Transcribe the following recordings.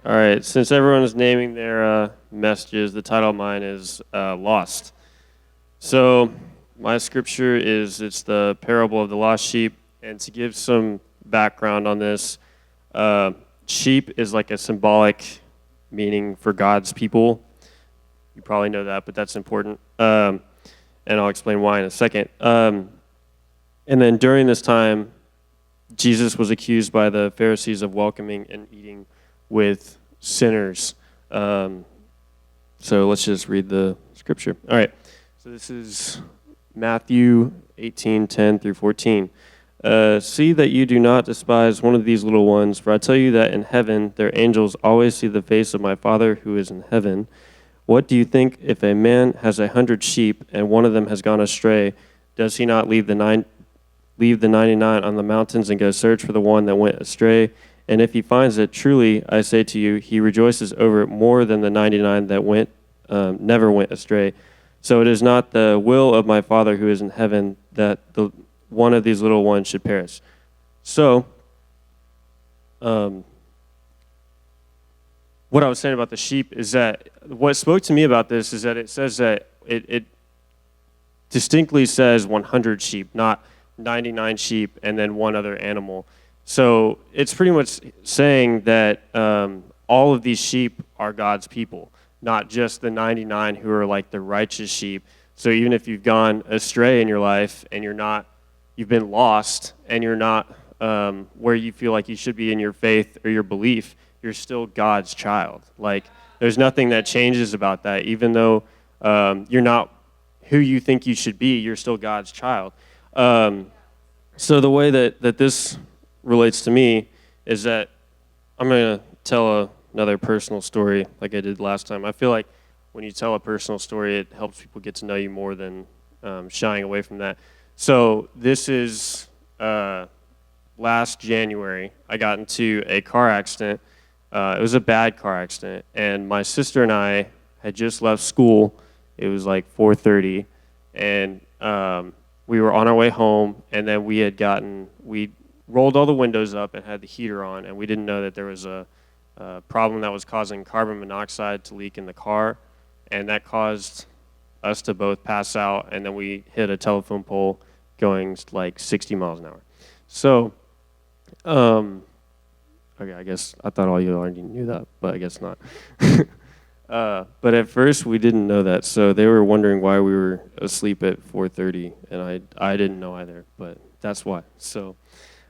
All right, since everyone is naming their messages, the title of mine is Lost. So my scripture it's the parable of the lost sheep. And to give some background on this, sheep is like a symbolic meaning for God's people. You probably know that, but that's important. And I'll explain why in a second. And then during this time, Jesus was accused by the Pharisees of welcoming and eating with sinners. So let's just read the scripture. All right. So this is Matthew 18:10 through 14. See that you do not despise one of these little ones, for I tell you that in heaven their angels always see the face of my Father who is in heaven. What do you think if a man has 100 sheep and one of them has gone astray? Does he not leave the 99 on the mountains and go search for the one that went astray? And if he finds it, truly I say to you, he rejoices over it more than the 99 that never went astray. So it is not the will of my Father who is in heaven that one of these little ones should perish. So, what I was saying about the sheep is that what spoke to me about this is that it says that it distinctly says 100 sheep, not 99 sheep and then one other animal. So it's pretty much saying that all of these sheep are God's people, not just the 99 who are like the righteous sheep. So even if you've gone astray in your life and you've been lost and you're not where you feel like you should be in your faith or your belief, you're still God's child. Like, there's nothing that changes about that. Even though you're not who you think you should be, you're still God's child. So the way that this relates to me is that I'm going to tell another personal story like I did last time. I feel like when you tell a personal story, it helps people get to know you more than shying away from that. So this is last January. I got into a car accident. It was a bad car accident, and my sister and I had just left school. It was like 4:30, and we were on our way home, and then we rolled all the windows up and had the heater on, and we didn't know that there was a problem that was causing carbon monoxide to leak in the car, and that caused us to both pass out, and then we hit a telephone pole going like 60 miles an hour. So, okay, I guess I thought all you already knew that, but I guess not. But at first we didn't know that, so they were wondering why we were asleep at 4:30, and I didn't know either, but that's why. So,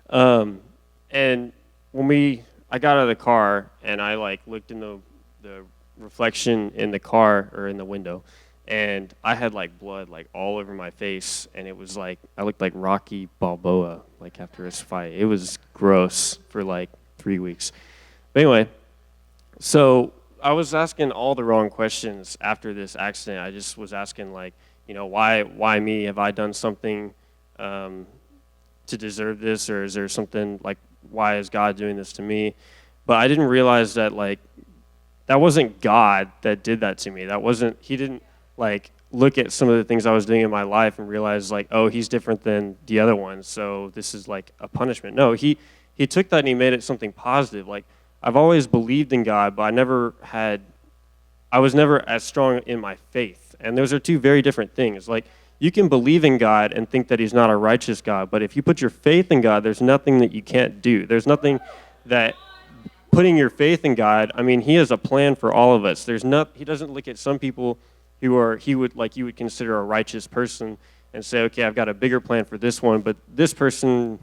and when I got out of the car and I like looked in the reflection in the car or in the window, and I had like blood like all over my face, and it was like I looked like Rocky Balboa like after his fight. It was gross for like 3 weeks. But anyway, so I was asking all the wrong questions after this accident. I just was asking like, why me? Have I done something to deserve this, or is there something like, why is God doing this to me? But I didn't realize that like that wasn't God that did that to me. He didn't like look at some of the things I was doing in my life and realize like, oh, he's different than the other ones, so this is like a punishment. No, he took that and he made it something positive. Like, I've always believed in God, but I was never as strong in my faith. And those are two very different things. Like, you can believe in God and think that he's not a righteous God, but if you put your faith in God, there's nothing that you can't do. There's nothing that putting your faith in God, I mean, he has a plan for all of us. He doesn't look at some people you would consider a righteous person and say, okay, I've got a bigger plan for this one, but this person,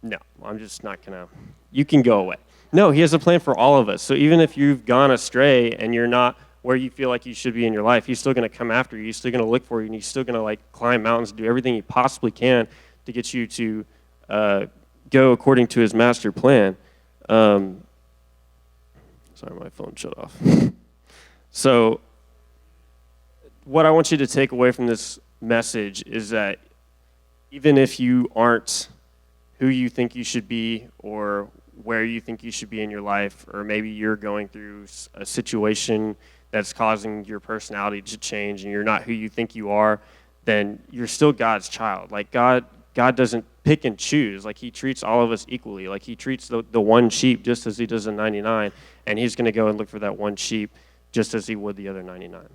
no, I'm just not gonna, you can go away. No, he has a plan for all of us. So even if you've gone astray and you're not where you feel like you should be in your life, he's still going to come after you. He's still going to look for you, and he's still going to like climb mountains, do everything he possibly can to get you to go according to his master plan. Sorry, my phone shut off. So what I want you to take away from this message is that even if you aren't who you think you should be or where you think you should be in your life, or maybe you're going through a situation that's causing your personality to change and you're not who you think you are, then you're still God's child. Like God doesn't pick and choose. Like he treats all of us equally. Like he treats the one sheep just as he does the 99. and he's going to go and look for that one sheep just as he would the other 99.